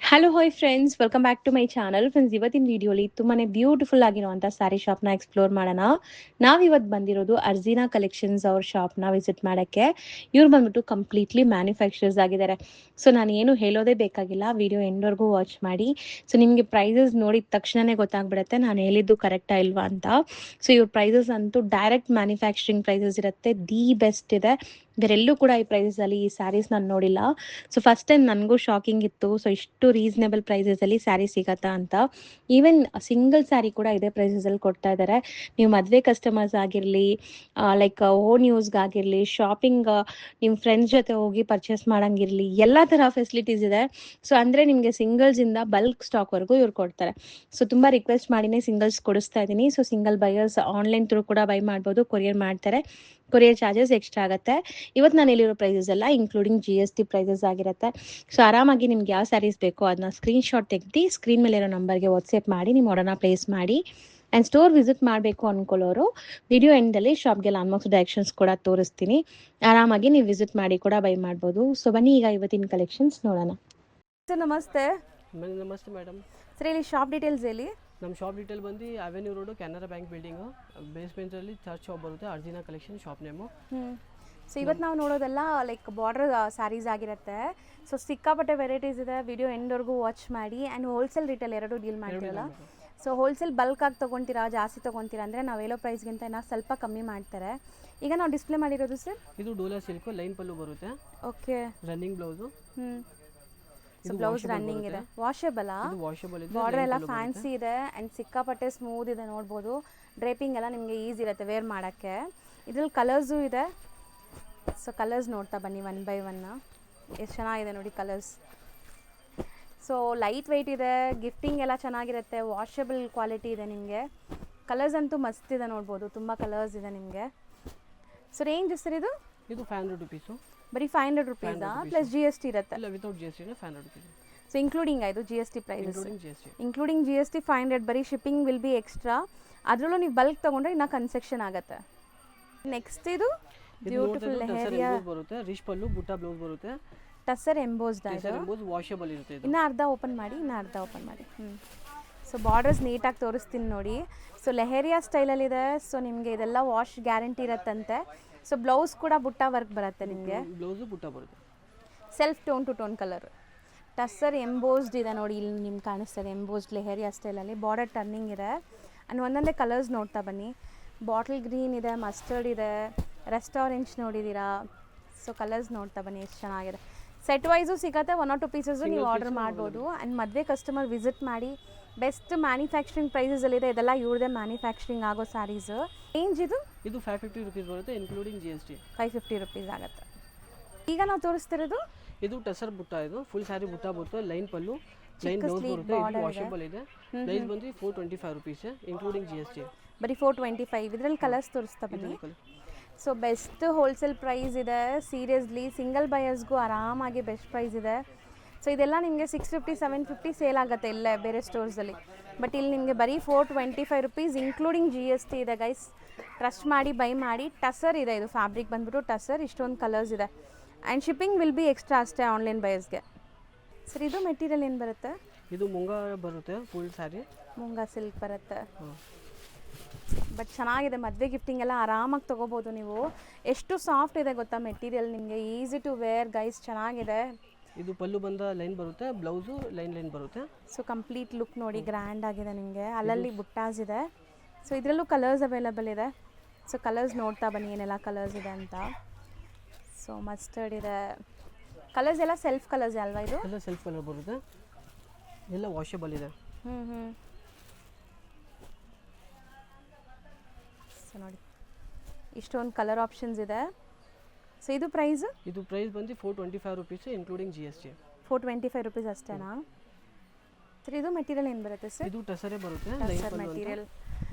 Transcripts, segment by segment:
Hello hi friends, welcome back to my channel. Friends, ಇವತ್ತಿನ ವಿಡಿಯೋಲಿ ತುಂಬಾನೇ ಬ್ಯೂಟಿಫುಲ್ ಆಗಿರುವಂಥ ಸ್ಯಾರಿ ಶಾಪ್ನ ಎಕ್ಸ್ಪ್ಲೋರ್ ಮಾಡೋಣ. ನಾವಿವತ್ತು ಬಂದಿರೋದು ಅರ್ಜಿನಾ ಕಲೆಕ್ಷನ್ಸ್ ಅವ್ರ ಶಾಪ್ನ ವಿಸಿಟ್ ಮಾಡೋಕ್ಕೆ. ಇವ್ರು ಬಂದ್ಬಿಟ್ಟು ಕಂಪ್ಲೀಟ್ಲಿ ಮ್ಯಾನುಫ್ಯಾಕ್ಚರರ್ಸ್ ಆಗಿದ್ದಾರೆ. ಸೊ ನಾನು ಏನು ಹೇಳೋದೇ ಬೇಕಾಗಿಲ್ಲ, ವಿಡಿಯೋ ಎಂಡ್ವರೆಗೂ ವಾಚ್ ಮಾಡಿ. ಸೊ ನಿಮಗೆ ಪ್ರೈಸಸ್ ನೋಡಿದ ತಕ್ಷಣನೇ ಗೊತ್ತಾಗ್ಬಿಡುತ್ತೆ ನಾನು ಹೇಳಿದ್ದು ಕರೆಕ್ಟಾ ಇಲ್ವಾ ಅಂತ. ಸೊ ಇವ್ರ ಪ್ರೈಸಸ್ ಅಂತೂ ಡೈರೆಕ್ಟ್ ಮ್ಯಾನುಫ್ಯಾಕ್ಚರಿಂಗ್ ಪ್ರೈಸಸ್ ಇರುತ್ತೆ, ದಿ ಬೆಸ್ಟ್ ಇದೆ. ಬೇರೆಲ್ಲೂ ಕೂಡ ಈ ಪ್ರೈಸಲ್ಲಿ ಈ ಸ್ಯಾರೀಸ್ ನಾನು ನೋಡಿಲ್ಲ. ಸೊ ಫಸ್ಟ್ ಟೈಮ್ ನನಗೂ ಶಾಕಿಂಗ್ ಇತ್ತು. ಸೊ ಇಷ್ಟು ರೀಸನೇಬಲ್ ಪ್ರೈಸಸಲ್ಲಿ ಸ್ಯಾರಿ ಸಿಗತ್ತಾ ಅಂತ. ಈವನ್ ಸಿಂಗಲ್ ಸ್ಯಾರಿ ಕೂಡ ಇದೇ ಪ್ರೈಸಸಲ್ಲಿ ಕೊಡ್ತಾ ಇದ್ದಾರೆ. ನೀವು ಮದುವೆ ಕಸ್ಟಮರ್ಸ್ ಆಗಿರಲಿ, ಲೈಕ್ ಓನ್ ಯೂಸ್ಗಾಗಿರಲಿ, ಶಾಪಿಂಗ್ ನಿಮ್ಮ ಫ್ರೆಂಡ್ಸ್ ಜೊತೆ ಹೋಗಿ ಪರ್ಚೇಸ್ ಮಾಡೋಂಗಿರಲಿ, ಎಲ್ಲ ಥರ ಫೆಸಿಲಿಟೀಸ್ ಇದೆ. ಸೊ ಅಂದರೆ ನಿಮಗೆ ಸಿಂಗಲ್ಸಿಂದ ಬಲ್ಕ್ ಸ್ಟಾಕ್ವರೆಗೂ ಇವ್ರು ಕೊಡ್ತಾರೆ. ಸೊ ತುಂಬ ರಿಕ್ವೆಸ್ಟ್ ಮಾಡಿನೇ ಸಿಂಗಲ್ಸ್ ಕೊಡಿಸ್ತಾ ಇದ್ದೀನಿ. So single buyers online through ಕೂಡ ಬೈ ಮಾಡ್ಬೋದು, ಕೊರಿಯರ್ ಮಾಡ್ತಾರೆ. ಕೊರಿಯರ್ ಚಾರ್ಜಸ್ ಎಕ್ಸ್ಟ್ರಾ ಆಗುತ್ತೆ. ಇವತ್ತು ನಾನು ಹೇಳಿರೋ ಪ್ರೈಸಸ್ ಎಲ್ಲ ಇನ್ಕ್ಲೂಡಿಂಗ್ GST ಪ್ರೈಸಸ್ ಆಗಿರುತ್ತೆ. ಸೊ ಆರಾಮಾಗಿ ನಿಮ್ಗೆ ಯಾವ ಸ್ಯಾರೀಸ್ ಬೇಕೋ ಅದನ್ನ ಸ್ಕ್ರೀನ್ಶಾಟ್ ತೆಗೆದು ಸ್ಕ್ರೀನ್ ಮೇಲೆ ಇರೋ ನಂಬರ್ಗೆ ವಾಟ್ಸಪ್ ಮಾಡಿ ನಿಮ್ಮ ಆರ್ಡರ್ನ ಪ್ಲೇಸ್ ಮಾಡಿ. ಆ್ಯಂಡ್ ಸ್ಟೋರ್ ವಿಸಿಟ್ ಮಾಡಬೇಕು ಅಂದ್ಕೊಳ್ಳೋರು ವಿಡಿಯೋ ಎಂಡಲ್ಲಿ ಶಾಪ್ಗೆಲ್ಲ ಅನ್ಬಾಕ್ಸ್ ಡೈರೆಕ್ಷನ್ಸ್ ಕೂಡ ತೋರಿಸ್ತೀನಿ. ಆರಾಮಾಗಿ ನೀವು ವಿಸಿಟ್ ಮಾಡಿ ಕೂಡ ಬೈ ಮಾಡ್ಬೋದು. ಸೊ ಬನ್ನಿ ಈಗ ಇವತ್ತಿನ ಕಲೆಕ್ಷನ್ಸ್ ನೋಡೋಣ. ಸರ್ ನಮಸ್ತೆ. ನಮಸ್ತೆ ಮೇಡಮ್. ಸರ್ ಇಲ್ಲಿ ಶಾಪ್ ಡೀಟೇಲ್ಸ್ ಹೇಳಿ. ನಮ್ಮ ಶಾಪ್ ಡೀಟೇಲ್ ಬಂದು avenue road, Canara bank building, ಬೇಸ್ಮೆಂಟಲ್ಲಿ ಚರ್ಚ್ ಶಾಪ್ ಬರುತ್ತೆ. Arjina collection shop name. So ಇವತ್ತು ನಾವು ನೋಡೋದೆಲ್ಲ ಲೈಕ್ ಬಾರ್ಡರ್ ಸ್ಯಾರೀಸ್ ಆಗಿರುತ್ತೆ. ಸೊ ಸಿಕ್ಕಾಪಟ್ಟೆ ವೆರೈಟೀಸ್ ಇದೆ. ವಿಡಿಯೋ ಎಂಡ್ವರೆಗೂ ವಾಚ್ ಮಾಡಿ. ಆ್ಯಂಡ್ ಹೋಲ್ಸೇಲ್ ರಿಟೇಲ್ ಎರಡೂ ಡೀಲ್ ಮಾಡ್ತೀರಲ್ಲ. ಸೊ ಹೋಲ್ಸೇಲ್ ಬಲ್ಕಾಗಿ ತೊಗೊತೀರಾ, ಜಾಸ್ತಿ ತೊಗೊತೀರಾ ಅಂದರೆ ನಾವು ಹೇಳೋ ಪ್ರೈಸ್ಗಿಂತ ಇನ್ನೂ ಸ್ವಲ್ಪ ಕಮ್ಮಿ ಮಾಡ್ತಾರೆ. ಈಗ ನಾವು ಡಿಸ್ಪ್ಲೇ ಮಾಡಿರೋದು ಸರ್, ಇದು ಡೋಲಾ ಸಿಲ್ಕು, ಲೈನ್ ಪಲ್ಲು ಬರುತ್ತೆ. Okay. Running blouse. So blouse running ಇದೆ. ವಾಷೇಬಲ್. ವಾಷಬಲ್ ಇದೆ. ಬಾರ್ಡರ್ ಎಲ್ಲ ಫ್ಯಾನ್ಸಿ ಇದೆ ಆ್ಯಂಡ್ ಸಿಕ್ಕಾಪಟ್ಟೆ ಸ್ಮೂತ್ ಇದೆ. ನೋಡ್ಬೋದು ಡ್ರೇಪಿಂಗ್ ಎಲ್ಲ ನಿಮಗೆ ಈಸಿ ಇರುತ್ತೆ ವೇರ್ ಮಾಡೋಕ್ಕೆ. ಇದ್ರಲ್ಲಿ ಕಲರ್ಸು ಇದೆ. ಸೊ ಕಲರ್ಸ್ ನೋಡ್ತಾ ಬನ್ನಿ ಒನ್ ಬೈ ಒನ್. ಎಷ್ಟು ಚೆನ್ನಾಗಿದೆ ನೋಡಿ ಕಲರ್ಸ್. ಸೊ ಲೈಟ್ ವೆಯ್ಟ್ ಇದೆ, ಗಿಫ್ಟಿಂಗ್ ಎಲ್ಲ ಚೆನ್ನಾಗಿರುತ್ತೆ, ವಾಷಬಲ್ ಕ್ವಾಲಿಟಿ ಇದೆ ನಿಮಗೆ. ಕಲರ್ಸ್ ಅಂತೂ ಮಸ್ತ್ ಇದೆ, ನೋಡ್ಬೋದು ತುಂಬ ಕಲರ್ಸ್ ಇದೆ ನಿಮಗೆ. ಸೊ ರೇಂಜ್ ಸರ್ ಇದು 500 ರುಪೀಸು. ಬರೀ 500 ರುಪೀಸಾ? ಪ್ಲಸ್ GST ಇರುತ್ತೆ? ಇಲ್ಲ, without GST 500 rupees. So including ಆಯಿತು GST ಪ್ರೈಸಸ್? Including GST 500. ಬರೀ ಶಿಪ್ಪಿಂಗ್ ವಿಲ್ ಬಿ ಎಕ್ಸ್ಟ್ರಾ. ಅದರಲ್ಲೂ ನೀವು ಬಲ್ಕ್ ತೊಗೊಂಡ್ರೆ ಇನ್ನೂ ಕನ್ಸೆಕ್ಷನ್ ಆಗುತ್ತೆ. ನೆಕ್ಸ್ಟ್ ಇದು ಬ್ಯೂಟಿಫುಲ್ ಲೆಹರಿಯಾ ಬರುತ್ತೆ. ರಿಚ್ ಪಲ್ಲು, ಬುಟ್ಟ ಬ್ಲೌಸ್ ಬರುತ್ತೆ. ಟಸರ್ ಎಂಬೋಸ್ಡ್ ಆಯಿತು. ವಾಷಬಲ್ ಇರುತ್ತೆ. ಇನ್ನೂ ಅರ್ಧ ಓಪನ್ ಮಾಡಿ. ಸೊ ಬಾರ್ಡರ್ಸ್ ನೀಟಾಗಿ ತೋರಿಸ್ತೀನಿ ನೋಡಿ. ಸೊ ಲೆಹರಿಯಾ ಸ್ಟೈಲಲ್ಲಿದೆ. ಸೊ ನಿಮಗೆ ಇದೆಲ್ಲ ವಾಶ್ ಗ್ಯಾರಂಟಿ ಇರುತ್ತಂತೆ. ಸೊ ಬ್ಲೌಸ್ ಕೂಡ ಬುಟ್ಟ ವರ್ಕ್ ಬರುತ್ತೆ ನಿಮಗೆ. ಬ್ಲೌಸು ಬುಟ್ಟ ಬರುತ್ತೆ. Self tone to tone colour. Tussar embossed ಇದೆ ನೋಡಿ, ಇಲ್ಲಿ ನಿಮ್ಗೆ ಕಾಣಿಸ್ತದೆ ಎಂಬೋಸ್ಡ್ ಲೆಹರಿಯಾ ಸ್ಟೈಲಲ್ಲಿ. ಬಾರ್ಡರ್ ಟರ್ನಿಂಗ್ ಇದೆ. ಆ್ಯಂಡ್ ಒಂದೊಂದೇ ಕಲರ್ಸ್ ನೋಡ್ತಾ ಬನ್ನಿ. ಬಾಟಲ್ ಗ್ರೀನ್ ಇದೆ, ಮಸ್ಟರ್ಡ್ ಇದೆ, ರೆಸ್ಟ್ ಆರೆಂಜ್ ನೋಡಿದ್ದೀರಾ. ಸೊ ಕಲರ್ಸ್ ನೋಡ್ತಾ ಬನ್ನಿ ಎಷ್ಟು ಚೆನ್ನಾಗಿದೆ. ಸೆಟ್ ವೈಸು ಸಿಗುತ್ತೆ. 1 or 2 ಪೀಸಸ್ಸು ನೀವು ಆರ್ಡರ್ ಮಾಡ್ಬೋದು. ಆ್ಯಂಡ್ ಮದುವೆ ಕಸ್ಟಮರ್ ವಿಸಿಟ್ ಮಾಡಿ. ಬೆಸ್ಟ್ ಮ್ಯಾನುಫ್ಯಾಕ್ಚರಿಂಗ್ ಪ್ರೈಸಸಲ್ಲಿದೆ. ಇದೆಲ್ಲ ಇವ್ರದೇ ಮ್ಯಾನುಫ್ಯಾಕ್ಚರಿಂಗ್ ಆಗೋ ಸ್ಯಾರೀಸು. ರೇಂಜ್ ಇದು 550 ರುಪೀಸ್ ಬರುತ್ತೆ, ಇನ್ಕ್ಲೂಡಿಂಗ್ GST. 550 ರುಪೀಸ್ ಆಗುತ್ತೆ. ಈಗ ನಾವು ತೋರಿಸ್ತಿರೋದು ಇದು ಟಸರ್ ಬುಟ್ಟ. ಇದು ಫುಲ್ ಸ್ಯಾರಿ ಬುಟ್ಟ ಬರುತ್ತೆ. ಲೈನ್ ಪಲ್ಲು, ಲೈನ್ ಬ್ಲೌಸ್ ಬರುತ್ತೆ. ಇದು ವಾಷಬಲ್ ಇದೆ. ಪ್ರೈಸ್ ಬಂದು 425 ರುಪೀಸ್, ಇನ್ಕ್ಲೂಡಿಂಗ್ GST. ಬರೀ 425. ಇದರಲ್ಲಿ ಕಲರ್ಸ್ ತೋರಿಸ್ತಾ ಬನ್ನಿ. ಸೊ ಬೆಸ್ಟ್ ಹೋಲ್ಸೇಲ್ ಪ್ರೈಸ್ ಇದೆ. ಸೀರಿಯಸ್ಲಿ ಸಿಂಗಲ್ ಬಯರ್ಸ್ಗೂ ಆರಾಮಾಗಿ ಬೆಸ್ಟ್ ಪ್ರೈಸ್ ಇದೆ. ಸೊ ಇದೆಲ್ಲ ನಿಮಗೆ 650 750 ಸೇಲ್ ಆಗುತ್ತೆ ಇಲ್ಲೇ ಬೇರೆ ಸ್ಟೋರ್ಸಲ್ಲಿ. ಬಟ್ ಇಲ್ಲಿ ನಿಮಗೆ ಬರೀ 425 ರುಪೀಸ್, ಇನ್ಕ್ಲೂಡಿಂಗ್ GST ಇದೆ ಗೈಸ್. ಟ್ರಸ್ಟ್ ಮಾಡಿ ಬೈ ಮಾಡಿ. ಟಸರ್ ಇದೆ, ಇದು ಫ್ಯಾಬ್ರಿಕ್ ಬಂದ್ಬಿಟ್ಟು ಟಸರ್. ಇಷ್ಟೊಂದು ಕಲರ್ಸ್ ಇದೆ. And shipping will be extra ಅಷ್ಟೇ ಆನ್ಲೈನ್ ಬಯರ್ಸ್ಗೆ. ಸರ್ ಇದು ಮೆಟೀರಿಯಲ್ ಏನು ಬರುತ್ತೆ? ಇದು ಮುಂಗಾ ಬರುತ್ತೆ, ಫುಲ್ ಸ್ಯಾರಿ ಮುಂಗಾ ಸಿಲ್ಕ್ ಬರುತ್ತೆ. ಬಟ್ ಚೆನ್ನಾಗಿದೆ. ಮದುವೆ ಗಿಫ್ಟಿಂಗ್ ಎಲ್ಲ ಆರಾಮಾಗಿ ತೊಗೋಬೋದು ನೀವು. ಎಷ್ಟು ಸಾಫ್ಟ್ ಇದೆ ಗೊತ್ತಾ ಮೆಟೀರಿಯಲ್. ನಿಮಗೆ ಈಸಿ ಟು ವೇರ್ ಗೈಸ್. ಚೆನ್ನಾಗಿದೆ. ಇದು ಪಲ್ಲು ಬಂದ ಲೈನ್ ಬರುತ್ತೆ, ಬ್ಲೌಸು ಲೈನ್ ಬರುತ್ತೆ. ಸೊ ಕಂಪ್ಲೀಟ್ ಲುಕ್ ನೋಡಿ, ಗ್ರ್ಯಾಂಡ್ ಆಗಿದೆ ನಿಮಗೆ. ಅಲ್ಲಲ್ಲಿ ಬುಟ್ಟಾಸ್ ಇದೆ. ಸೊ ಇದರಲ್ಲೂ ಕಲರ್ಸ್ ಅವೈಲಬಲ್ ಇದೆ. ಸೊ ಕಲರ್ಸ್ ನೋಡ್ತಾ ಬನ್ನಿ ಏನೆಲ್ಲ ಕಲರ್ಸ್ ಇದೆ ಅಂತ. ಸೊ ಮಸ್ಟರ್ಡ್ ಇದೆ. ಕಲರ್ಸ್ ಎಲ್ಲ ಸೆಲ್ಫ್ ಕಲರ್ಸ್ ಅಲ್ವಾ ಇದು? ಎಲ್ಲ ಸೆಲ್ಫ್ ಕಲರ್ ಬರುತ್ತೆ. ಎಲ್ಲ ವಾಷಬಲ್ ಇದೆ. ಸೊ ನೋಡಿ ಇಷ್ಟೊಂದು ಕಲರ್ ಆಪ್ಷನ್ಸ್ ಇದೆ. ಸೊ ಇದು ಪ್ರೈಸ್ ಬಂದು 425 ರುಪೀಸ್, ಇನ್ಕ್ಲೂಡಿಂಗ್ GST. 425 ರುಪೀಸ್ ಅಷ್ಟೇನಾ? ಸರ್ ಇದು ಮೆಟೀರಿಯಲ್ ಏನು ಬರುತ್ತೆ ಸರ್? ಇದು ಟಸರೇ ಬರುತ್ತೆ, tussar material.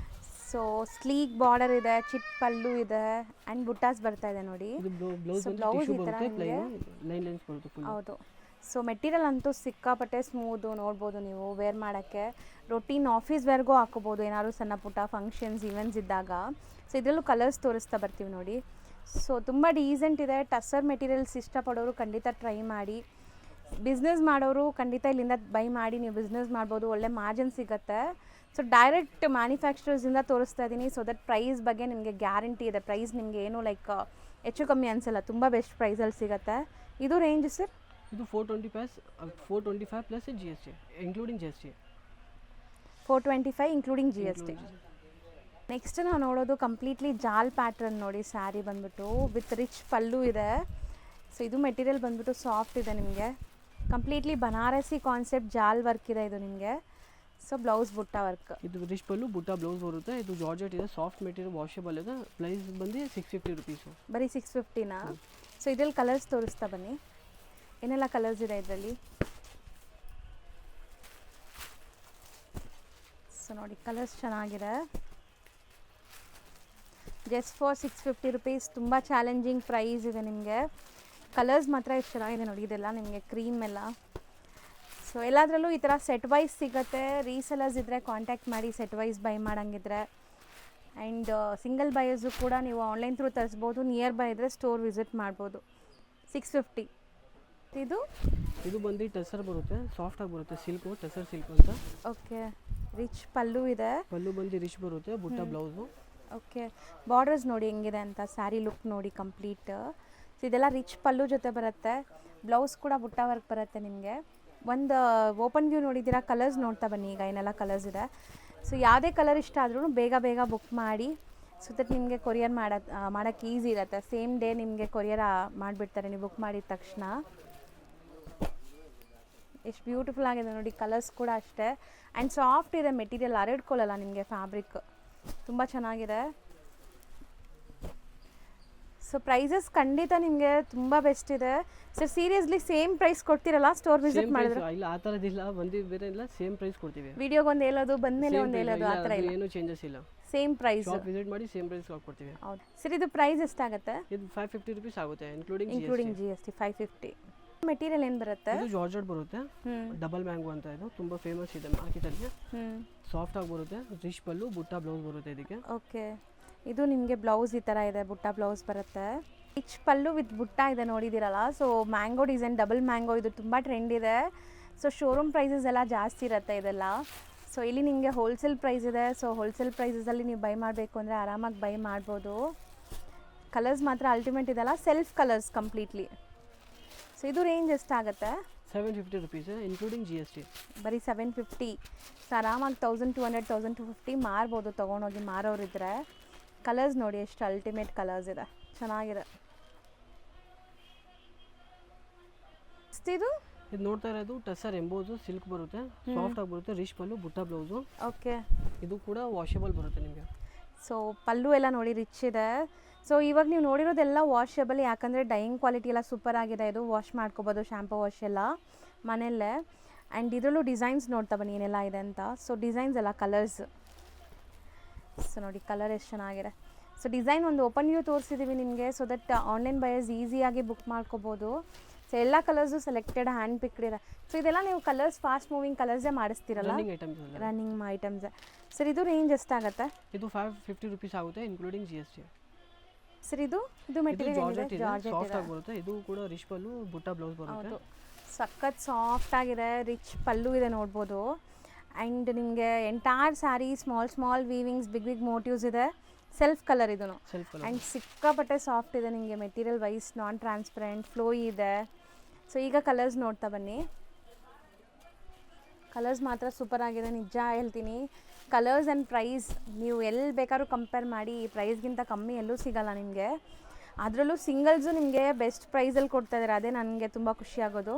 So sleek border ಇದೆ, ಚಿಪ್ ಪಲ್ಲು ಇದೆ, ಆ್ಯಂಡ್ ಬುಟ್ಟಾಸ್ ಬರ್ತಾ ಇದೆ ನೋಡಿ. ಬ್ಲೌಸ್ ಈ ಥರ ಲೈನ್ಸ್ ಬರುತ್ತೆ ಫುಲ್. ಹೌದು. ಸೊ ಮೆಟೀರಿಯಲ್ ಅಂತೂ ಸಿಕ್ಕಾಪಟ್ಟೆ ಸ್ಮೂದು, ನೋಡ್ಬೋದು ನೀವು ವೇರ್ ಮಾಡೋಕ್ಕೆ. ರೊಟೀನ್ ಆಫೀಸ್ ವೇರ್ಗೂ ಹಾಕೋಬೋದು, ಏನಾದ್ರು ಸಣ್ಣ ಪುಟ್ಟ ಫಂಕ್ಷನ್ಸ್ ಈವೆಂಟ್ಸ್ ಇದ್ದಾಗ. ಸೊ ಇದರಲ್ಲೂ ಕಲರ್ಸ್ ತೋರಿಸ್ತಾ ಬರ್ತೀವಿ ನೋಡಿ. ಸೊ ತುಂಬ ಡೀಸೆಂಟ್ ಇದೆ. ಟಸರ್ ಮೆಟೀರಿಯಲ್ಸ್ ಇಷ್ಟಪಡೋರು ಖಂಡಿತ ಟ್ರೈ ಮಾಡಿ. ಬಿಸ್ನೆಸ್ ಮಾಡೋರು ಖಂಡಿತ ಇಲ್ಲಿಂದ ಬೈ ಮಾಡಿ ನೀವು ಬಿಸ್ನೆಸ್ ಮಾಡ್ಬೋದು, ಒಳ್ಳೆ ಮಾರ್ಜಿನ್ ಸಿಗುತ್ತೆ. ಸೊ ಡೈರೆಕ್ಟ್ ಮ್ಯಾನುಫ್ಯಾಕ್ಚರರ್ಸಿಂದ ತೋರಿಸ್ತಾ ಇದ್ದೀನಿ, ಸೊ ದಟ್ ಪ್ರೈಸ್ ಬಗ್ಗೆ ನಿಮಗೆ ಗ್ಯಾರಂಟಿ ಇದೆ. ಪ್ರೈಸ್ ನಿಮಗೆ ಏನು ಲೈಕ್ ಹೆಚ್ಚು ಕಮ್ಮಿ ಅನಿಸಲ್ಲ, ತುಂಬ ಬೆಸ್ಟ್ ಪ್ರೈಸಲ್ಲಿ ಸಿಗುತ್ತೆ. ಇದು ರೇಂಜ್ ಸರ್? ಇದು 425 plus G S T including G S T. 425 including G S T. Next ನಾವು ನೋಡೋದು ಕಂಪ್ಲೀಟ್ಲಿ ಜಾಲ್ ಪ್ಯಾಟ್ರನ್ ನೋಡಿ, ಸ್ಯಾರಿ ಬಂದ್ಬಿಟ್ಟು ವಿತ್ ರಿಚ್ ಪಲ್ಲು ಇದೆ. ಸೊ ಇದು ಮೆಟೀರಿಯಲ್ ಬಂದ್ಬಿಟ್ಟು ಸಾಫ್ಟ್ ಇದೆ ನಿಮಗೆ, ಕಂಪ್ಲೀಟ್ಲಿ ಬನಾರಸಿ ಕಾನ್ಸೆಪ್ಟ್ ಜಾಲ್ ವರ್ಕ್ ಇದೆ ಇದು ನಿಮಗೆ. ಸೊ ಬ್ಲೌಸ್ ಬುಟ್ಟ ವರ್ಕ್, ಇದು ರಿಚ್ ಪಲ್ಲು ಬುಟ್ಟ ಬ್ಲೌಸ್ ಬರುತ್ತೆ. ಇದು ಜಾರ್ಜೆಟ್ ಇದೆ, ಸಾಫ್ಟ್ ಮೆಟೀರಿಯಲ್, ವಾಷೇಬಲ್ ಇದೆ. ಪ್ರೈಸ್ ಬಂದು 650 ರುಪೀಸು. ಬರೀ 650ನಾ? ಸೊ ಇದ್ರಲ್ಲಿ ಕಲರ್ಸ್ ತೋರಿಸ್ತಾ ಬನ್ನಿ, ಏನೆಲ್ಲ ಕಲರ್ಸ್ ಇದೆ ಇದರಲ್ಲಿ. ಸೊ ನೋಡಿ ಕಲರ್ಸ್ ಚೆನ್ನಾಗಿದೆ. ಜಸ್ಟ್ ಫಾರ್ 650 ರುಪೀಸ್, ತುಂಬ ಚಾಲೆಂಜಿಂಗ್ ಪ್ರೈಸ್ ಇದೆ ನಿಮಗೆ. ಕಲರ್ಸ್ ಮಾತ್ರ ಎಷ್ಟು ಚೆನ್ನಾಗಿದೆ ನೋಡಿ, ಇದೆಲ್ಲ ನಿಮಗೆ ಕ್ರೀಮ್ ಎಲ್ಲ. ಸೊ ಎಲ್ಲದರಲ್ಲೂ ಈ ಥರ ಸೆಟ್ ವೈಸ್ ಸಿಗುತ್ತೆ. ರೀಸೆಲರ್ಸ್ ಇದ್ದರೆ ಕಾಂಟ್ಯಾಕ್ಟ್ ಮಾಡಿ, ಸೆಟ್ ವೈಸ್ ಬೈ ಮಾಡೋಂಗಿದ್ರೆ. ಆ್ಯಂಡ್ ಸಿಂಗಲ್ ಬೈಯರ್ಸು ಕೂಡ ನೀವು ಆನ್ಲೈನ್ ಥ್ರೂ ತರಿಸ್ಬೋದು, ನಿಯರ್ ಬೈ ಇದ್ದರೆ ಸ್ಟೋರ್ ವಿಸಿಟ್ ಮಾಡ್ಬೋದು. 650. ಇದು ಬಂದು ಟಸರ್ ಬರುತ್ತೆ, ಸಾಫ್ಟಾಗಿ ಬರುತ್ತೆ, ಸಿಲ್ಕು ಟಸರ್ ಸಿಲ್ಕ್ ಅಂತ. ಓಕೆ, ರಿಚ್ ಪಲ್ಲು ಇದೆ. ಪಲ್ಲು ಬಂದು ರಿಚ್ ಬರುತ್ತೆ, ಬುಟ್ಟ ಬ್ಲೌಸು. ಓಕೆ, ಬಾರ್ಡರ್ಸ್ ನೋಡಿ ಹೆಂಗಿದೆ ಅಂತ, ಸ್ಯಾರಿ ಲುಕ್ ನೋಡಿ ಕಂಪ್ಲೀಟ್. ಸೊ ಇದೆಲ್ಲ ರಿಚ್ ಪಲ್ಲು ಜೊತೆ ಬರುತ್ತೆ, ಬ್ಲೌಸ್ ಕೂಡ ಬುಟ್ಟ ವರ್ಕ್ ಬರುತ್ತೆ ನಿಮಗೆ. ಒಂದು ಓಪನ್ ವ್ಯೂ ನೋಡಿದ್ದೀರಾ, ಕಲರ್ಸ್ ನೋಡ್ತಾ ಬನ್ನಿ ಈಗ ಏನೆಲ್ಲ ಕಲರ್ಸ್ ಇದೆ. ಸೊ ಯಾವುದೇ ಕಲರ್ ಇಷ್ಟ ಆದ್ರೂ ಬೇಗ ಬುಕ್ ಮಾಡಿ, ಸೊ ದಟ್ ನಿಮಗೆ ಕೊರಿಯರ್ ಮಾಡೋಕ್ಕೆ ಈಸಿ ಇರುತ್ತೆ. ಸೇಮ್ ಡೇ ನಿಮಗೆ ಕೊರಿಯರ್ ಮಾಡಿಬಿಡ್ತಾರೆ ನೀವು ಬುಕ್ ಮಾಡಿದ ತಕ್ಷಣ. ಎಷ್ಟು ಬ್ಯೂಟಿಫುಲ್ ಆಗಿದೆ ನೋಡಿ, ಕಲರ್ಸ್ ಕೂಡ ಅಷ್ಟೇ. ಆ್ಯಂಡ್ ಸಾಫ್ಟ್ ಇದೆ ಮೆಟೀರಿಯಲ್, ಹರಡ್ಕೊಳ್ಳಲ್ಲ ನಿಮಗೆ ಫ್ಯಾಬ್ರಿಕ್, ತುಂಬ ಚೆನ್ನಾಗಿದೆ. ಸೊ ಪ್ರೈಸಸ್ ಖಂಡಿತ ನಿಮಗೆ ತುಂಬ ಬೆಸ್ಟ್ ಇದೆ ಸರ್. ಸೀರಿಯಸ್ಲಿ ಸೇಮ್ ಪ್ರೈಸ್ ಕೊಡ್ತೀರಲ್ಲ ಸ್ಟೋರ್ ವಿಸಿಟ್ ಮಾಡಿದ್ರೆ? ಇಲ್ಲ, ಆ ಥರದಿಲ್ಲ, ಬಂದು ಬೇರೆ ಇಲ್ಲ, ಸೇಮ್ ಪ್ರೈಸ್ ಕೊಡ್ತೀವಿ. ವಿಡಿಯೋಗೆ ಒಂದು ಹೇಳೋದು, ಬಂದಮೇಲೆ ಒಂದು ಹೇಳೋದು, ಆ ಥರ ಇಲ್ಲ, ಏನು ಚೇಂಜಸ್ ಇಲ್ಲ. ಸೇಮ್ ಪ್ರೈಸ್ ವಿಸಿಟ್ ಮಾಡಿ ಸೇಮ್ ಪ್ರೈಸ್ ಕೊಡ್ತೀವಿ. ಹೌದು ಸರ್. ಇದು ಪ್ರೈಸ್ ಎಷ್ಟಾಗುತ್ತೆ? ಇದು 550 ರುಪೀಸ್ ಆಗುತ್ತೆ, including G S T. 550. Material ಏನು ಬರುತ್ತೆ? ಇದು ಜಾರ್ಜೆಟ್ ಬರುತ್ತೆ, ಡಬಲ್ ಮ್ಯಾಂಗೋ ಅಂತ. ಇದು ತುಂಬ ಫೇಮಸ್ ಇದೆ ಮಾರ್ಕೆಟಲ್ಲಿ. ಸಾಫ್ಟ್ ಆಗಿ ಬರುತ್ತೆ, ರಿಚ್ ಪಲ್ಲು ಬುಟ್ಟ ಬ್ಲೌಸ್ ಬರುತ್ತೆ ಇದಕ್ಕೆ. ಓಕೆ, ಇದು ನಿಮಗೆ ಬ್ಲೌಸ್ ಈ ಥರ ಇದೆ, ಬುಟ್ಟ ಬ್ಲೌಸ್ ಬರುತ್ತೆ. ರಿಚ್ ಪಲ್ಲು ವಿತ್ ಬುಟ್ಟ ಇದೆ ನೋಡಿದ್ದೀರಲ್ಲ. So mango design, double mango, ಇದು ತುಂಬ ಟ್ರೆಂಡ್ ಇದೆ. ಸೊ ಶೋರೂಮ್ ಪ್ರೈಸಸ್ ಎಲ್ಲ ಜಾಸ್ತಿ ಇರುತ್ತೆ ಇದೆಲ್ಲ. ಸೊ ಇಲ್ಲಿ ನಿಮಗೆ ಹೋಲ್ಸೇಲ್ ಪ್ರೈಸ್ ಇದೆ. ಸೊ ಹೋಲ್ಸೇಲ್ ಪ್ರೈಸಸಲ್ಲಿ ನೀವು ಬೈ ಮಾಡಬೇಕು ಅಂದರೆ ಆರಾಮಾಗಿ ಬೈ ಮಾಡ್ಬೋದು. ಕಲರ್ಸ್ ಮಾತ್ರ ಅಲ್ಟಿಮೇಟ್ ಇದೆಲ್ಲ, ಸೆಲ್ಫ್ ಕಲರ್ಸ್ ಕಂಪ್ಲೀಟ್ಲಿ. ಸೊ ಇದು ರೇಂಜ್ ಎಷ್ಟಾಗುತ್ತೆ? 750 rupees including G S T. ಬರೀ 750. ಸೊ ಆರಾಮಾಗಿ 1200 1250 ಮಾರ್ಬೋದು ತೊಗೊಂಡೋಗಿ ಮಾರೋರಿದ್ರೆ. ಕಲರ್ಸ್ ನೋಡಿ ಎಷ್ಟು ಅಲ್ಟಿಮೇಟ್ ಕಲರ್ಸ್ ಇದೆ, ಚೆನ್ನಾಗಿದೆ. ಇದು ನೋಡ್ತಾ ಇರೋದು ಟಸರ್ ಎಂಬೋಸು ಸಿಲ್ಕ್ ಬರುತ್ತೆ, ಸಾಫ್ಟ್ ಆಗಿ ಬರುತ್ತೆ, ರಿಚ್ ಪಲ್ಲು ಬುಟ್ಟ ಬ್ಲೌಸು. ಓಕೆ, ಇದು ಕೂಡ ವಾಷೇಬಲ್ ಬರುತ್ತೆ ನಿಮಗೆ. ಸೊ ಪಲ್ಲು ಎಲ್ಲ ನೋಡಿ ರಿಚ್ ಇದೆ. ಸೊ ಇವಾಗ ನೀವು ನೋಡಿರೋದೆಲ್ಲ ವಾಷೇಬಲ್, ಯಾಕಂದರೆ ಡೈಯಿಂಗ್ ಕ್ವಾಲಿಟಿ ಎಲ್ಲ ಸೂಪರ್ ಆಗಿದೆ. ಇದು ವಾಶ್ ಮಾಡ್ಕೋಬೋದು, ಶಾಂಪು ವಾಶ್ ಎಲ್ಲ ಮನೆಯಲ್ಲೇ. ಆ್ಯಂಡ್ ಇದರಲ್ಲೂ ಡಿಸೈನ್ಸ್ ನೋಡ್ತಾ ಬನ್ನಿ ಏನೆಲ್ಲ ಇದೆ ಅಂತ. ಸೊ ಡಿಸೈನ್ಸ್ ಎಲ್ಲ ಕಲರ್ಸ್. ಸೊ ನೋಡಿ ಕಲರ್ ಎಷ್ಟು ಚೆನ್ನಾಗಿದೆ. ಸೊ ಡಿಸೈನ್ ಒಂದು ಓಪನ್ ವ್ಯೂ ತೋರಿಸಿದ್ದೀವಿ ನಿಮಗೆ, ಸೊ ದಟ್ ಆನ್ಲೈನ್ ಬಯರ್ಸ್ ಈಸಿಯಾಗಿ ಬುಕ್ ಮಾಡ್ಕೋಬೋದು. ಸೊ ಎಲ್ಲ ಕಲರ್ಸು ಸೆಲೆಕ್ಟೆಡ್ ಹ್ಯಾಂಡ್ ಪಿಕ್ಡ್ ಇದೆ. ಸೊ ಇದೆಲ್ಲ ನೀವು ಕಲರ್ಸ್ ಫಾಸ್ಟ್ ಮೂವಿಂಗ್ ಕಲರ್ಸೇ ಮಾಡಿಸ್ತೀರಲ್ಲ? Running items. ಸರ್ ಇದು ರೇಂಜ್ ಎಷ್ಟಾಗುತ್ತೆ? ಇದು 550 ರುಪೀಸ್ ಆಗುತ್ತೆ including G S T. Sir ಇದು ಮೆಟೀರಿಯಲ್ ಜಾರ್ಜೆಟ್ ಸಾಫ್ಟ್ ಆಗಿ ಬರುತ್ತೆ. ಇದು ಕೂಡ ರಿಚ್ ಪಲ್ಲು ಬುಟ್ಟ ಬ್ಲೌಸ್ ಬರುತ್ತೆ. ಹೌದು, ಸಖತ್ ಸಾಫ್ಟ್ ಆಗಿದೆ, ರಿಚ್ ಪಲ್ಲು ಇದೆ ನೋಡ್ಬೋದು. ಆ್ಯಂಡ್ ನಿಮಗೆ entire sari small weavings, big motifs ಇದೆ. ಸೆಲ್ಫ್ ಕಲರ್ ಇದೂ. ಆ್ಯಂಡ್ ಸಿಕ್ಕಾಪಟ್ಟೆ ಸಾಫ್ಟ್ ಇದೆ ನಿಮಗೆ material wise, non transparent, flow ಇದೆ. ಸೊ ಈಗ ಕಲರ್ಸ್ ನೋಡ್ತಾ ಬನ್ನಿ. ಕಲರ್ಸ್ ಮಾತ್ರ ಸೂಪರ್ ಆಗಿದೆ, ನಿಜ ಹೇಳ್ತೀನಿ. ಕಲರ್ಸ್ ಆ್ಯಂಡ್ ಪ್ರೈಸ್ ನೀವು ಎಲ್ಲಿ ಬೇಕಾದ್ರೂ ಕಂಪೇರ್ ಮಾಡಿ, ಈ ಪ್ರೈಸ್ಗಿಂತ ಕಮ್ಮಿ ಎಲ್ಲೂ ಸಿಗೋಲ್ಲ ನಿಮಗೆ. ಅದರಲ್ಲೂ ಸಿಂಗಲ್ಸು ನಿಮಗೆ ಬೆಸ್ಟ್ ಪ್ರೈಸಲ್ಲಿ ಕೊಡ್ತಾಯಿದ್ದಾರೆ, ಅದೇ ನನಗೆ ತುಂಬ ಖುಷಿಯಾಗೋದು.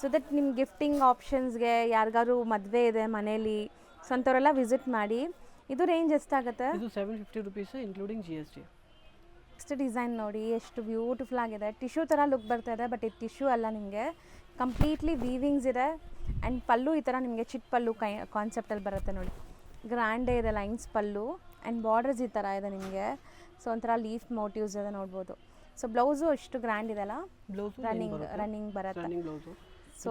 ಸೊ ದಟ್ ನಿಮ್ಮ ಗಿಫ್ಟಿಂಗ್ ಆಪ್ಷನ್ಸ್ಗೆ, ಯಾರಿಗಾದ್ರು ಮದುವೆ ಇದೆ ಮನೇಲಿ, ಸೊ ಅಂಥವರೆಲ್ಲ ವಿಸಿಟ್ ಮಾಡಿ. ಇದು ರೇಂಜ್ ಎಷ್ಟಾಗುತ್ತೆ? ಇದು 750 rupees including G S T. Next design ನೋಡಿ ಎಷ್ಟು ಬ್ಯೂಟಿಫುಲ್ ಆಗಿದೆ. ಟಿಶ್ಯೂ ಥರ ಲುಕ್ ಬರ್ತಾ ಇದೆ, ಬಟ್ ಇದು ಟಿಶ್ಯೂ ಅಲ್ಲ, ನಿಮಗೆ ಕಂಪ್ಲೀಟ್ಲಿ ವೀವಿಂಗ್ಸ್ ಇದೆ. ಆ್ಯಂಡ್ ಪಲ್ಲು ಈ ಥರ ನಿಮಗೆ ಚಿಟ್ ಪಲ್ಲು ಕಾನ್ಸೆಪ್ಟಲ್ಲಿ ಬರುತ್ತೆ ನೋಡಿ, ಗ್ರ್ಯಾಂಡೇ ಇದೆ ಲೈನ್ಸ್ ಪಲ್ಲು. ಆ್ಯಂಡ್ ಬಾರ್ಡರ್ಸ್ ಈ ಥರ ಇದೆ ನಿಮಗೆ. ಸೊ ಒಂಥರ ಲೀಫ್ ಮೋಟಿವ್ಸ್ ಇದೆ ನೋಡ್ಬೋದು. ಸೊ ಬ್ಲೌಸು ಎಷ್ಟು ಗ್ರ್ಯಾಂಡ್ ಇದೆಲ್ಲ, ರನ್ನಿಂಗ್ ಬರುತ್ತೆ. ಸೊ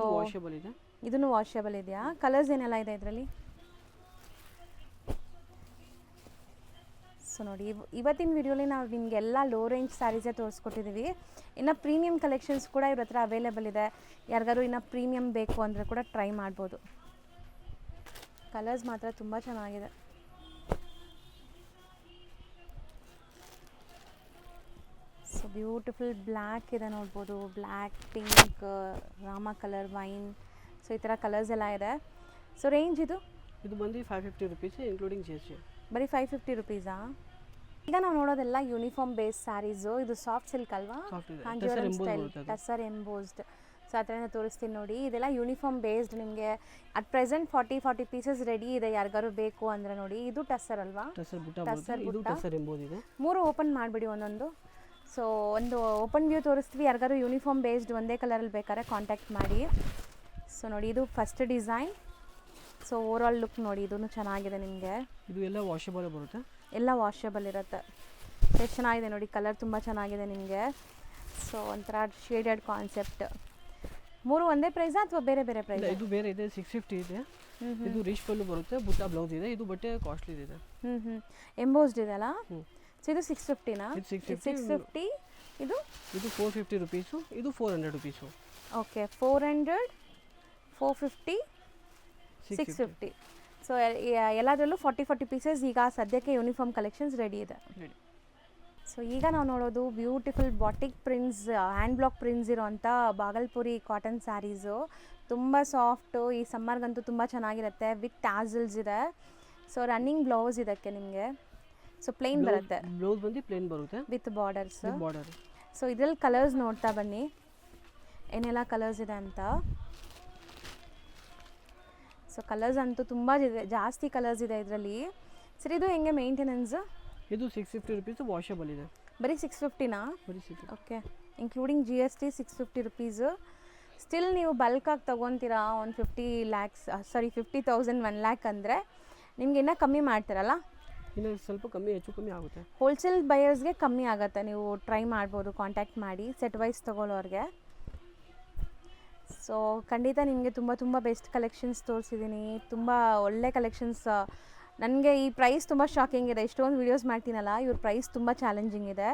ಇದನ್ನು ವಾಷೇಬಲ್ ಇದೆಯಾ? ಕಲರ್ಸ್ ಏನೆಲ್ಲ ಇದೆ ಇದರಲ್ಲಿ? ಸೊ ನೋಡಿ ಇವತ್ತಿನ ವಿಡಿಯೋಲಿ ನಾವು ನಿಮಗೆಲ್ಲ ಲೋ ರೇಂಜ್ ಸ್ಯಾರೀಸೇ ತೋರಿಸ್ಕೊಟ್ಟಿದ್ದೀವಿ. ಇನ್ನು ಪ್ರೀಮಿಯಂ ಕಲೆಕ್ಷನ್ಸ್ ಕೂಡ ಇವ್ರ ಹತ್ರ ಅವೈಲೇಬಲ್ ಇದೆ. ಯಾರಿಗಾರು ಇನ್ನು ಪ್ರೀಮಿಯಂ ಬೇಕು ಅಂದರೆ ಕೂಡ ಟ್ರೈ ಮಾಡ್ಬೋದು. ಕಲರ್ಸ್ ಮಾತ್ರ ತುಂಬ ಚೆನ್ನಾಗಿದೆ. ಸೊ ಬ್ಯೂಟಿಫುಲ್ ಬ್ಲ್ಯಾಕ್ ಇದೆ ನೋಡ್ಬೋದು, black, pink, Rama colour, wine, so ಈ ಥರ ಕಲರ್ಸ್ ಎಲ್ಲ ಇದೆ. ಸೊ ರೇಂಜ್ ಇದು ಬಂದು 550 ರುಪೀಸ್ ಇನ್ಕ್ಲೂಡಿಂಗ್ GST. ಬರೀ 550 ರುಪೀಸಾ? ಈಗ ನಾವು ನೋಡೋದೆಲ್ಲ ಯೂನಿಫಾರ್ಮ್ ಬೇಸ್ ಸ್ಯಾರೀಸು. ಇದು ಸಾಫ್ಟ್ ಸಿಲ್ಕ್ ಅಲ್ವಾ, Kanjeevaram style, tussar embossed. So ಆ ಥರನೇ ತೋರಿಸ್ತೀನಿ ನೋಡಿ. ಇದೆಲ್ಲ ಯೂನಿಫಾರ್ಮ್ ಬೇಸ್ಡ್. ನಿಮಗೆ ಅಟ್ ಪ್ರೆಸೆಂಟ್ 40 ಪೀಸಸ್ ರೆಡಿ ಇದೆ. ಯಾರಿಗಾರು ಬೇಕು ಅಂದರೆ ನೋಡಿ. ಇದು ಟಸರ್ ಅಲ್ವಾ, ಟಸರ್ ಬುಟ್ಟ. 3 ಓಪನ್ ಮಾಡಿಬಿಡಿ ಒಂದೊಂದು. ಸೊ ಒಂದು ಓಪನ್ ವ್ಯೂ ತೋರಿಸ್ತೀವಿ. ಯಾರಿಗಾರು ಯೂನಿಫಾರ್ಮ್ ಬೇಸ್ಡ್ ಒಂದೇ ಕಲರಲ್ಲಿ ಬೇಕಾದ್ರೆ ಕಾಂಟ್ಯಾಕ್ಟ್ ಮಾಡಿ. ಸೊ ನೋಡಿ, ಇದು first design. So overall look ನೋಡಿ, ಇದೂ ಚೆನ್ನಾಗಿದೆ. ನಿಮಗೆ ಇದು ಎಲ್ಲ ವಾಷಬಲ್ ಬರುತ್ತೆ, ಎಲ್ಲ ವಾಷಬಲ್ ಇರುತ್ತೆ. ಎಷ್ಟು ಚೆನ್ನಾಗಿದೆ ನೋಡಿ, ಕಲರ್ ತುಂಬ ಚೆನ್ನಾಗಿದೆ ನಿಮಗೆ. ಸೊ ಒಂಥರ ಶೇಡೆಡ್ ಕಾನ್ಸೆಪ್ಟ್. 3 ಒಂದೇ ಪ್ರೈಸಾ ಅಥವಾ ಬೇರೆ ಬೇರೆ ಪ್ರೈಸ್? ಇದು ಬೇರೆ ಇದೆ, 650 ಇದೆ. ಇದು ರಿಚ್ ಪಲ್ಲು ಬರುತ್ತೆ, ಬುಟ್ಟ ಬ್ಲೌಸ್ ಇದೆ. ಇದು ಬಟ್ಟೆ ಕಾಸ್ಟ್ಲಿ ಇದೆ. ಎಂಬೋಸ್ಡ್ ಇದೆ ಅಲ್ಲ. ಸೊ ಇದು 650ನಾ? 650. ಇದು 450 ರುಪೀಸು. ಇದು 400 ರುಪೀಸು. ಓಕೆ, 400, 450, 650. ಸೊ ಎಲ್ಲದರಲ್ಲೂ 40 ಪೀಸಸ್ ಈಗ ಸದ್ಯಕ್ಕೆ ಯೂನಿಫಾರ್ಮ್ ಕಲೆಕ್ಷನ್ಸ್ ರೆಡಿ ಇದೆ. ಸೊ ಈಗ ನಾವು ನೋಡೋದು beautiful batik prints, hand block prints ಇರೋವಂಥ ಬಾಗಲ್ಪುರಿ ಕಾಟನ್ ಸ್ಯಾರೀಸು. ತುಂಬ ಸಾಫ್ಟು, ಈ ಸಮ್ಮರ್ಗಂತೂ ತುಂಬ ಚೆನ್ನಾಗಿರುತ್ತೆ. ವಿತ್ ಟ್ಯಾಸಲ್ಸ್ ಇದೆ. ಸೊ ರನ್ನಿಂಗ್ ಬ್ಲೌಸ್ ಇದಕ್ಕೆ ನಿಮಗೆ. ಸೊ ಪ್ಲೇನ್ ಬರುತ್ತೆ, ಬ್ಲೌಸ್ ಬಂದು ಪ್ಲೇನ್ ಬರುತ್ತೆ ವಿತ್ ಬಾರ್ಡರ್ಸ್. ಬಾರ್ಡರ್. ಸೊ ಇದರಲ್ಲಿ ಕಲರ್ಸ್ ನೋಡ್ತಾ ಬನ್ನಿ, ಏನೆಲ್ಲ ಕಲರ್ಸ್ ಇದೆ ಅಂತ. ಸೊ ಕಲರ್ಸ್ ಅಂತೂ ತುಂಬ ಇದೆ, ಜಾಸ್ತಿ ಕಲರ್ಸ್ ಇದೆ ಇದರಲ್ಲಿ. ಸರ್ ಇದು ಹೆಂಗೆ ಮೇಂಟೆನೆನ್ಸ್? ಇದು 650 ರುಪೀಸ್ ವಾಷಬಲ್ ಇದೆ. ಬರೀ 650ನಾ? ಬರೀ 650. Okay, including GST 650 rupees. Still ನೀವು ಬಲ್ಕಾಗಿ ತೊಗೊತೀರಾ, ಒಂದು 50,000 1 ಲ್ಯಾಕ್ ಅಂದರೆ ನಿಮ್ಗೆ ಇನ್ನೂ ಕಮ್ಮಿ ಮಾಡ್ತೀರಲ್ಲ? ಇನ್ನು ಸ್ವಲ್ಪ ಕಮ್ಮಿ, ಹೆಚ್ಚು ಕಮ್ಮಿ ಆಗುತ್ತೆ. ಹೋಲ್ಸೇಲ್ ಬಯರ್ಸ್ಗೆ ಕಮ್ಮಿ ಆಗುತ್ತೆ. ನೀವು ಟ್ರೈ ಮಾಡ್ಬೋದು, ಕಾಂಟ್ಯಾಕ್ಟ್ ಮಾಡಿ ಸೆಟ್ ವೈಸ್ ತೊಗೊಳ್ಳೋರಿಗೆ. ಸೊ ಖಂಡಿತ ನಿಮಗೆ ತುಂಬ ಬೆಸ್ಟ್ ಕಲೆಕ್ಷನ್ಸ್ ತೋರಿಸಿದ್ದೀನಿ. ತುಂಬ ಒಳ್ಳೆ ಕಲೆಕ್ಷನ್ಸ್. ನನಗೆ ಈ ಪ್ರೈಸ್ ತುಂಬ ಶಾಕಿಂಗ್ ಇದೆ. ಇಷ್ಟೊಂದು ವೀಡಿಯೋಸ್ ಮಾಡ್ತೀನಲ್ಲ, ಇವ್ರ ಪ್ರೈಸ್ ತುಂಬ ಚಾಲೆಂಜಿಂಗ್ ಇದೆ.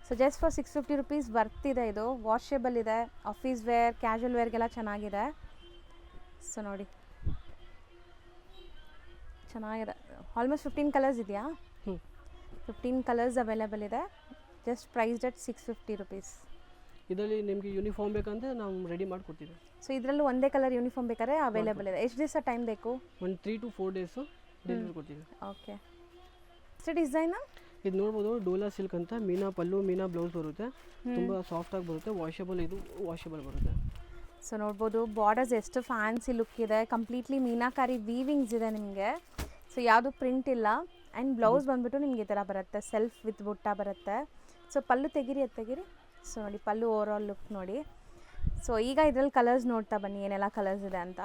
So just for 650 rupees worth ಇದೆ. ಇದು ವಾಷೇಬಲ್ ಇದೆ, ಆಫೀಸ್ ವೇರ್, ಕ್ಯಾಶುವಲ್ ವೇರ್ಗೆಲ್ಲ ಚೆನ್ನಾಗಿದೆ. ಸೊ ನೋಡಿ, ಚೆನ್ನಾಗಿದೆ. ಆಲ್ಮೋಸ್ಟ್ 15 ಕಲರ್ಸ್ ಇದೆಯಾ? 15 ಕಲರ್ಸ್ ಅವೈಲೇಬಲ್ ಇದೆ. Just priced at 650 rupees. ಇದರಲ್ಲಿ ನಿಮಗೆ ಯೂನಿಫಾರ್ಮ್ ಬೇಕಂದ್ರೆ ನಾವು ರೆಡಿ ಮಾಡಿಕೊಡ್ತೀವಿ. ಸೊ ಇದರಲ್ಲೂ ಒಂದೇ ಕಲರ್ ಯೂನಿಫಾರ್ಮ್ ಬೇಕಾದ್ರೆ ಅವೈಲೇಬಲ್ ಇದೆ. ಎಷ್ಟು ದಿವಸ ಟೈಮ್ ಬೇಕು? ಒಂದು 3 to 4 ಡೇಸು ಡೆಲಿವರಿ ಕೊಡ್ತೀವಿ. ಓಕೆ, ಎಷ್ಟು ಡಿಸೈನಾ? ಇದು ನೋಡ್ಬೋದು, ಡೋಲಾ ಸಿಲ್ಕ್ ಅಂತ. ಮೀನಾ ಪಲ್ಲು, ಮೀನಾ ಬ್ಲೌಸ್ ಬರುತ್ತೆ. ತುಂಬ ಸಾಫ್ಟಾಗಿ ಬರುತ್ತೆ, ವಾಷಬಲ್. ಇದು ವಾಷಬಲ್ ಬರುತ್ತೆ. ಸೊ ನೋಡ್ಬೋದು, ಬಾರ್ಡರ್ಸ್ ಎಷ್ಟು ಫ್ಯಾನ್ಸಿ ಲುಕ್ ಇದೆ. ಕಂಪ್ಲೀಟ್ಲಿ ಮೀನಾಕಾರಿ ವೀವಿಂಗ್ಸ್ ಇದೆ ನಿಮಗೆ. ಸೊ ಯಾವುದು ಪ್ರಿಂಟ್ ಇಲ್ಲ. ಆ್ಯಂಡ್ ಬ್ಲೌಸ್ ಬಂದುಬಿಟ್ಟು ನಿಮಗೆ ಈ ಥರ ಬರುತ್ತೆ, ಸೆಲ್ಫ್ ವಿತ್ ಬುಟ್ಟ ಬರುತ್ತೆ. ಸೊ ಪಲ್ಲು ತೆಗೀರಿ, ಅದು ತೆಗೀರಿ. ಸೊ ನೋಡಿ, ಪಲ್ಲು ಓವರಾಲ್ ಲುಕ್ ನೋಡಿ. ಸೊ ಈಗ ಇದರಲ್ಲಿ ಕಲರ್ಸ್ ನೋಡ್ತಾ ಬನ್ನಿ, ಏನೆಲ್ಲ ಕಲರ್ಸ್ ಇದೆ ಅಂತ.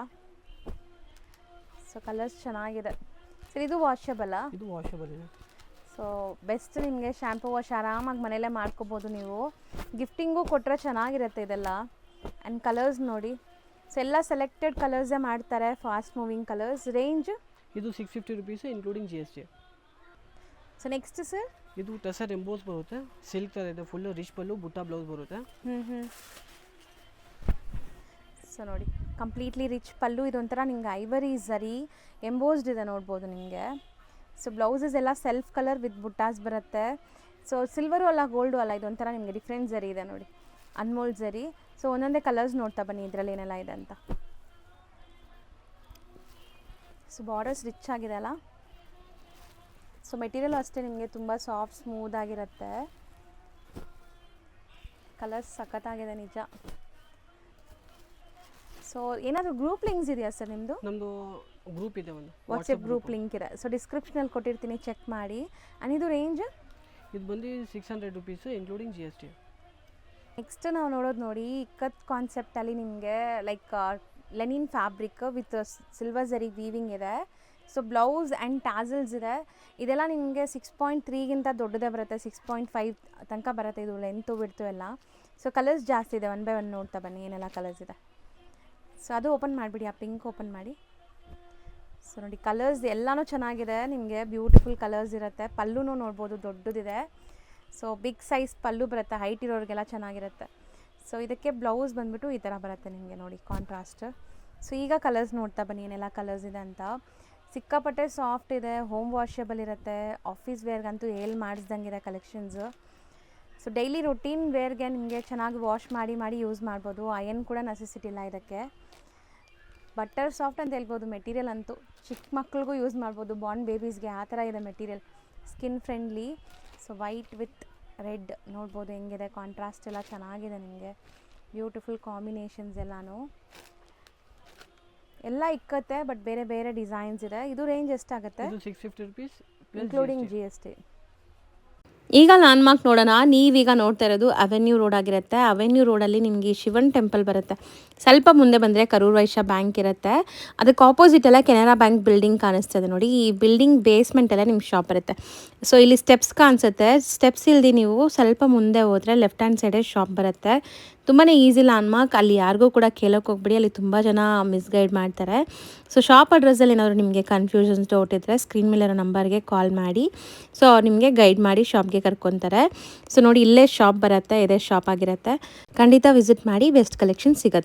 ಸೊ ಕಲರ್ಸ್ ಚೆನ್ನಾಗಿದೆ. ಸರ್ ಇದು ವಾಷಬಲ್ಲಾ? ಇದು ವಾಷಬಲ್ ಇದೆ. So best. ನಿಮಗೆ ಶ್ಯಾಂಪು ವಾಶ್ ಆರಾಮಾಗಿ ಮನೆಯಲ್ಲೇ ಮಾಡ್ಕೋಬೋದು ನೀವು. ಗಿಫ್ಟಿಂಗು ಕೊಟ್ಟರೆ ಚೆನ್ನಾಗಿರುತ್ತೆ ಇದೆಲ್ಲ. ಆ್ಯಂಡ್ ಕಲರ್ಸ್ ನೋಡಿ. ಸೊ ಎಲ್ಲ ಸೆಲೆಕ್ಟೆಡ್ ಕಲರ್ಸೇ ಮಾಡ್ತಾರೆ, ಫಾಸ್ಟ್ ಮೂವಿಂಗ್ ಕಲರ್ಸ್. ರೇಂಜ್ ಇದು 650 rupees including GST. So next sir, ಇದು ಟಸರ್ ಎಂಬೋಸ್ ಬರುತ್ತೆ, ಸಿಲ್ಕ್ ಥರ ಇದೆ. ಫುಲ್ಲು ರಿಚ್ ಪಲ್ಲು, ಬುಟ್ಟ ಬ್ಲೌಸ್ ಬರುತ್ತೆ. ಸೊ ನೋಡಿ, ಕಂಪ್ಲೀಟ್ಲಿ ರಿಚ್ ಪಲ್ಲು. ಇದೊಂಥರ ನಿಮ್ಗೆ ಐವರಿ ಝರಿ ಎಂಬೋಸ್ಡ್ ಇದೆ ನೋಡ್ಬೋದು ನಿಮಗೆ. ಸೊ ಬ್ಲೌಸಸ್ ಎಲ್ಲ ಸೆಲ್ಫ್ ಕಲರ್ ವಿತ್ ಬುಟ್ಟಾಸ್ ಬರುತ್ತೆ. ಸೊ ಸಿಲ್ವರು ಅಲ್ಲ, ಗೋಲ್ಡು ಅಲ್ಲ, ಇದೊಂಥರ ನಿಮಗೆ ಡಿಫ್ರೆಂಟ್ ಝರಿ ಇದೆ ನೋಡಿ, ಅನ್ಮೋಲ್ಡ್ ಝರಿ. ಸೊ ಒಂದೊಂದೇ ಕಲರ್ಸ್ ನೋಡ್ತಾ ಬನ್ನಿ ಇದರಲ್ಲಿ ಏನೆಲ್ಲ ಇದೆ ಅಂತ. ಸೊ ಬಾರ್ಡರ್ಸ್ ರಿಚ್ ಆಗಿದೆ ಅಲ್ಲ. ಸೊ ಮೆಟೀರಿಯಲ್ ಅಷ್ಟೇ ನಿಮಗೆ ತುಂಬ ಸಾಫ್ಟ್, ಸ್ಮೂತ್ ಆಗಿರುತ್ತೆ. ಕಲರ್ಸ್ ಸಖತ್ತಾಗಿದೆ ನಿಜ. ಸೊ ಏನಾದರೂ ಗ್ರೂಪ್ ಲಿಂಕ್ಸ್ ಇದೆಯಾ ಸರ್ ನಿಮ್ಮದು? ನಮ್ಮದು ಗ್ರೂಪ್ ಇದೆ, ಒಂದು ವಾಟ್ಸಪ್ ಗ್ರೂಪ್ ಲಿಂಕ್ ಇದೆ. ಸೊ ಡಿಸ್ಕ್ರಿಪ್ಷನಲ್ಲಿ ಕೊಟ್ಟಿರ್ತೀನಿ, ಚೆಕ್ ಮಾಡಿ. ಆ್ಯಂಡ್ ಇದು ರೇಂಜ್ ಇದು ಬಂದು 600 ರುಪೀಸು ಇನ್ಕ್ಲೂಡಿಂಗ್ GST. ನೆಕ್ಸ್ಟ್ ನಾವು ನೋಡೋದು ನೋಡಿ, ಇಕ್ಕತ್ ಕಾನ್ಸೆಪ್ಟಲ್ಲಿ ನಿಮಗೆ like Lenin fabric with silver zari weaving ಇದೆ. ಸೊ ಬ್ಲೌಸ್ ಆ್ಯಂಡ್ ಟ್ಯಾಸಲ್ಸ್ ಇದೆ. ಇದೆಲ್ಲ ನಿಮಗೆ 6.3ಗಿಂತ ದೊಡ್ಡದೇ ಬರುತ್ತೆ, 6.5 ತನಕ ಬರುತ್ತೆ. ಇದು ಲೆಂತು ಬಿಡ್ತು ಎಲ್ಲ. ಸೊ ಕಲರ್ಸ್ ಜಾಸ್ತಿ ಇದೆ, 1 by 1 ನೋಡ್ತಾ ಬನ್ನಿ ಏನೆಲ್ಲ ಕಲರ್ಸ್ ಇದೆ. ಸೊ ಅದು ಓಪನ್ ಮಾಡಿಬಿಡಿ, ಆ ಪಿಂಕ್ ಓಪನ್ ಮಾಡಿ. ಸೊ ನೋಡಿ ಕಲರ್ಸ್ ಎಲ್ಲನೂ ಚೆನ್ನಾಗಿದೆ, ನಿಮಗೆ ಬ್ಯೂಟಿಫುಲ್ ಕಲರ್ಸ್ ಇರುತ್ತೆ. ಪಲ್ಲುನೂ ನೋಡ್ಬೋದು ದೊಡ್ಡದಿದೆ. ಸೊ ಬಿಗ್ ಸೈಜ್ ಪಲ್ಲು ಬರುತ್ತೆ, ಹೈಟ್ ಇರೋರಿಗೆಲ್ಲ ಚೆನ್ನಾಗಿರುತ್ತೆ. ಸೊ ಇದಕ್ಕೆ ಬ್ಲೌಸ್ ಬಂದುಬಿಟ್ಟು ಈ ಥರ ಬರುತ್ತೆ ನಿಮಗೆ ನೋಡಿ ಕಾಂಟ್ರಾಸ್ಟ್. ಸೊ ಈಗ ಕಲರ್ಸ್ ನೋಡ್ತಾ ಬನ್ನಿ ಏನೆಲ್ಲ ಕಲರ್ಸ್ ಇದೆ ಅಂತ. ಸಿಕ್ಕಾಪಟ್ಟೆ ಸಾಫ್ಟ್ ಇದೆ, ಹೋಮ್ ವಾಷೇಬಲ್ ಇರುತ್ತೆ, ಆಫೀಸ್ ವೇರ್ಗಂತೂ ಮಾಡಿಸ್ದಂಗಿದೆ ಕಲೆಕ್ಷನ್ಸು. ಸೊ ಡೈಲಿ ರೊಟೀನ್ ವೇರ್ಗೆ ನಿಮಗೆ ಚೆನ್ನಾಗಿ ವಾಶ್ ಮಾಡಿ ಯೂಸ್ ಮಾಡ್ಬೋದು. ಅಯನ್ ಕೂಡ ನೆಸೆಸಿಟಿ ಇಲ್ಲ ಇದಕ್ಕೆ. ಬಟರ್ ಸಾಫ್ಟ್ ಅಂತ ಹೇಳ್ಬೋದು ಮೆಟೀರಿಯಲ್ ಅಂತೂ. ಚಿಕ್ಕ ಮಕ್ಳಿಗೂ ಯೂಸ್ ಮಾಡ್ಬೋದು, ಬಾರ್ನ್ ಬೇಬೀಸ್ಗೆ ಆ ಥರ ಇದೆ material, skin friendly. So white with red ನೋಡ್ಬೋದು ಹೆಂಗಿದೆ, ಕಾಂಟ್ರಾಸ್ಟ್ ಎಲ್ಲ ಚೆನ್ನಾಗಿದೆ ನಿಮಗೆ, ಬ್ಯೂಟಿಫುಲ್ ಕಾಂಬಿನೇಷನ್ಸ್ ಎಲ್ಲನೂ. ಎಲ್ಲ ಇಕ್ಕತ್ತೆ, ಬಟ್ ಬೇರೆ ಬೇರೆ ಡಿಸೈನ್ಸ್ ಇದೆ. ಇದು ರೇಂಜ್ ಎಷ್ಟಾಗುತ್ತೆ? ಇದು 650 rupees ಇನ್ಕ್ಲೂಡಿಂಗ್ GST. ಈಗ ಲ್ಯಾಂಡ್ಮಾರ್ಕ್ ನೋಡೋಣ. ನೀವೀಗ ನೋಡ್ತಾ ಇರೋದು ಅವೆನ್ಯೂ ರೋಡ್ ಆಗಿರುತ್ತೆ. ಅವೆನ್ಯೂ ರೋಡಲ್ಲಿ ನಿಮಗೆ ಶಿವನ್ ಟೆಂಪಲ್ ಬರುತ್ತೆ. ಸ್ವಲ್ಪ ಮುಂದೆ ಬಂದರೆ ಕರೂರ್ ವೈಶ್ಯ ಬ್ಯಾಂಕ್ ಇರುತ್ತೆ. ಅದಕ್ಕೆ ಆಪೋಸಿಟೆಲ್ಲ ಕೆನರಾ ಬ್ಯಾಂಕ್ ಬಿಲ್ಡಿಂಗ್ ಕಾಣಿಸ್ತದೆ ನೋಡಿ. ಈ ಬಿಲ್ಡಿಂಗ್ ಬೇಸ್ಮೆಂಟೆಲ್ಲ ನಿಮ್ಗೆ ಶಾಪ್ ಇರುತ್ತೆ. ಸೊ ಇಲ್ಲಿ ಸ್ಟೆಪ್ಸ್ ಕಾಣಿಸುತ್ತೆ. ಸ್ಟೆಪ್ಸ್ ಇಲ್ದಿ ನೀವು ಸ್ವಲ್ಪ ಮುಂದೆ ಹೋದರೆ ಲೆಫ್ಟ್ ಹ್ಯಾಂಡ್ ಸೈಡೇ ಶಾಪ್ ಬರುತ್ತೆ. ತುಂಬಾ ಈಸಿ ಲ್ಯಾಂಡ್ಮಾರ್ಕ್. ಅಲ್ಲಿ ಯಾರಿಗೂ ಕೂಡ ಕೇಳೋಕೆ ಹೋಗ್ಬಿಡಿ, ಅಲ್ಲಿ ತುಂಬ ಜನ ಮಿಸ್ಗೈಡ್ ಮಾಡ್ತಾರೆ. ಸೊ ಶಾಪ್ ಅಡ್ರೆಸ್ಸಲ್ಲಿ ಏನಾದರೂ ನಿಮಗೆ ಕನ್ಫ್ಯೂಷನ್ಸ್ ಡೌಟ್ ಇದ್ದರೆ ಸ್ಕ್ರೀನ್ ಮೇಲಿರೋ ನಂಬರ್ಗೆ ಕಾಲ್ ಮಾಡಿ. ಸೊ ನಿಮಗೆ ಗೈಡ್ ಮಾಡಿ ಶಾಪ್ಗೆ ಕರ್ಕೊತಾರೆ. ಸೊ ನೋಡಿ ಇಲ್ಲೇ ಶಾಪ್ ಬರುತ್ತೆ, ಇದೇ ಶಾಪ್ ಆಗಿರುತ್ತೆ. ಖಂಡಿತ ವಿಸಿಟ್ ಮಾಡಿ, ಬೆಸ್ಟ್ ಕಲೆಕ್ಷನ್ ಸಿಗುತ್ತೆ.